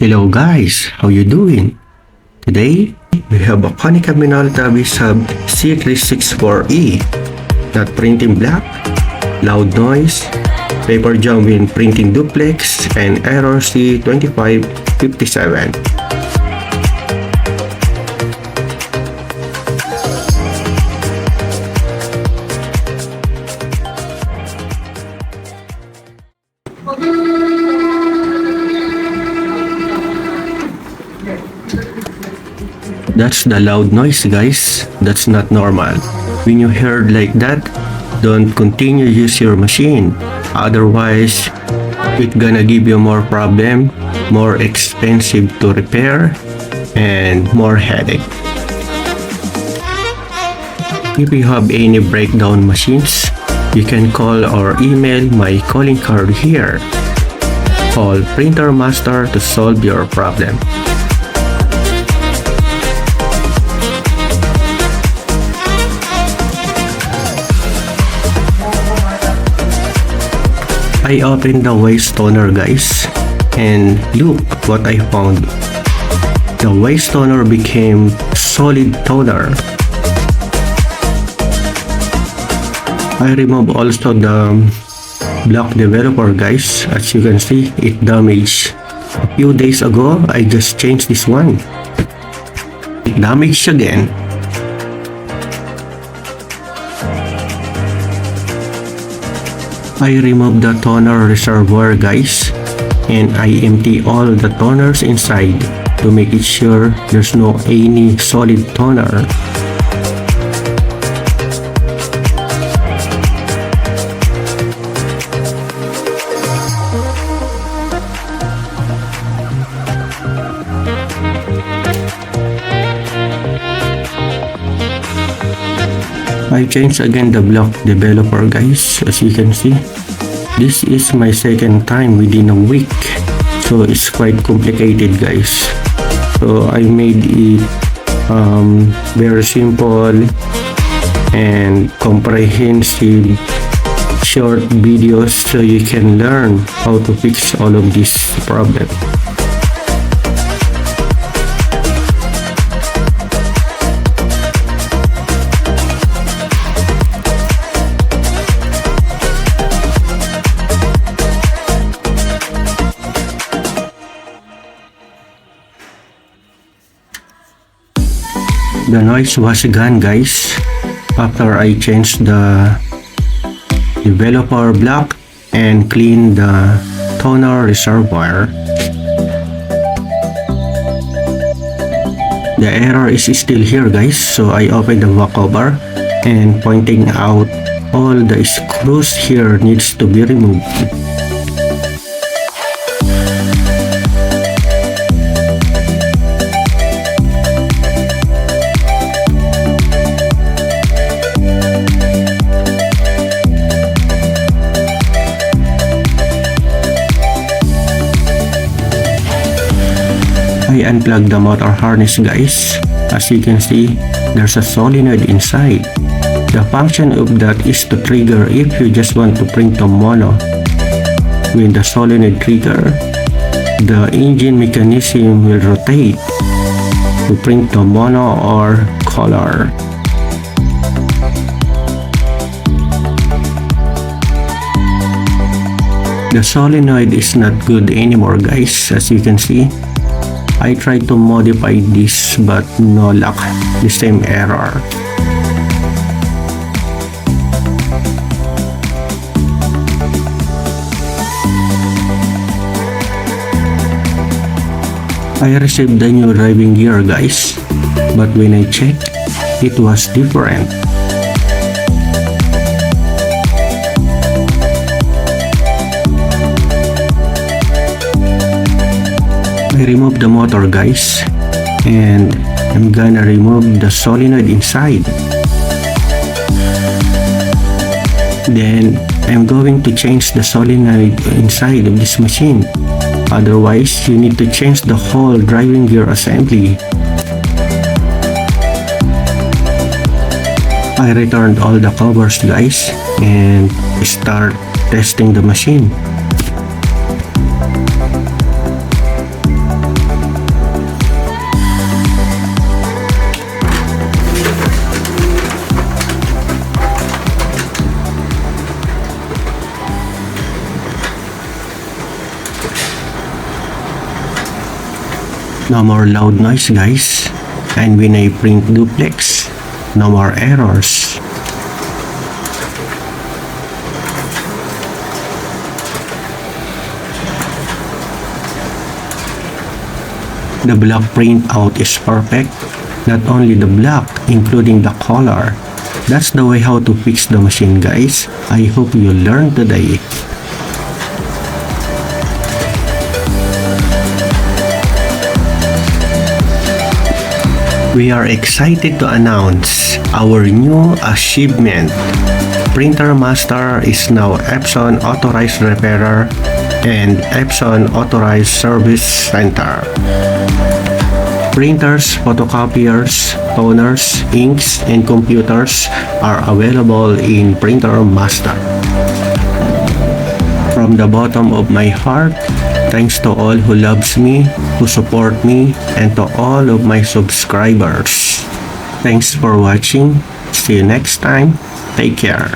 Hello guys, how you doing? Today, we have a Konica Minolta Bizhub C364e. Not printing black, loud noise, paper jam when printing duplex, and error C2557. That's the loud noise, guys. That's not normal. When you heard like that, don't continue use your machine. Otherwise, it's gonna give you more problem, more expensive to repair, and more headache. If you have any breakdown machines, you can call or email my calling card here. Call Printer Master to solve your problem. I opened the waste toner, guys, and look what I found. The waste toner became solid toner. I removed also the block developer, guys. As you can see, it damaged. A few days ago, I just changed this one. It damaged again. I removed the toner reservoir, guys, and I empty all the toners inside to make it sure there's no any solid toner. I changed again the block developer, guys. As you can see, this is my second time within a week, so it's quite complicated, guys. So I made it very simple and comprehensive short videos so you can learn how to fix all of this problem. The noise was gone, guys, after I changed the developer block and cleaned the toner reservoir. The error is still here, guys, so I opened the walkover and pointing out all the screws here needs to be removed. I unplugged the motor harness, guys. As you can see, there's a solenoid inside. The function of that is to trigger if you just want to print a mono. When the solenoid trigger, the engine mechanism will rotate to print the mono or color. The solenoid is not good anymore, guys. As you can see, I tried to modify this but no luck, the same error. I received the new driving gear, guys, but when I checked, it was different. I removed the motor, guys, and I'm gonna remove the solenoid inside. Then I'm going to change the solenoid inside of this machine. Otherwise, you need to change the whole driving gear assembly. I returned all the covers, guys, and start testing the machine. No more loud noise guys. And when I print duplex, no more errors. The block printout is perfect. Not only the block, including the color. That's the way how to fix the machine guys. I hope you learned today. We are excited to announce our new achievement. Printer Master is now Epson Authorized Repairer and Epson Authorized Service Center. Printers, photocopiers, toners, inks, and computers are available in Printer Master. From the bottom of my heart, thanks to all who loves me, who support me, and to all of my subscribers. Thanks for watching. See you next time. Take care.